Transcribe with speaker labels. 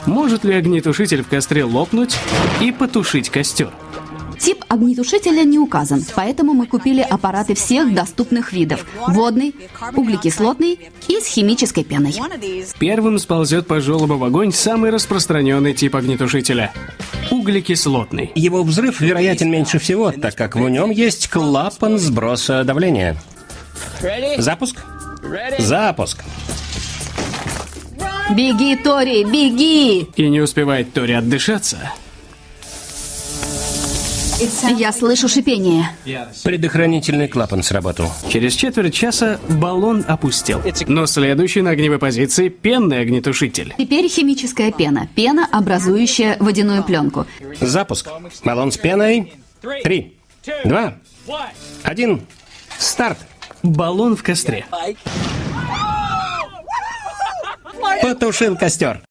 Speaker 1: Может ли огнетушитель в костре лопнуть и потушить костер?
Speaker 2: Тип огнетушителя не указан, поэтому мы купили аппараты всех доступных видов. Водный, углекислотный и с химической пеной.
Speaker 1: Первым сползет по желобу в огонь самый распространенный тип огнетушителя – углекислотный.
Speaker 3: Его взрыв вероятен меньше всего, так как в нем есть клапан сброса давления. Запуск. Запуск.
Speaker 2: Беги, Тори, беги!
Speaker 1: И не успевает Тори отдышаться.
Speaker 2: Я слышу шипение.
Speaker 3: Предохранительный клапан сработал.
Speaker 1: Через четверть часа баллон опустел. Но следующий на огневой позиции – пенный огнетушитель.
Speaker 2: Теперь химическая пена. Пена, образующая водяную пленку.
Speaker 3: Запуск. Баллон с пеной. 3, 2, 1. Старт.
Speaker 1: Баллон в костре.
Speaker 3: Потушил костер.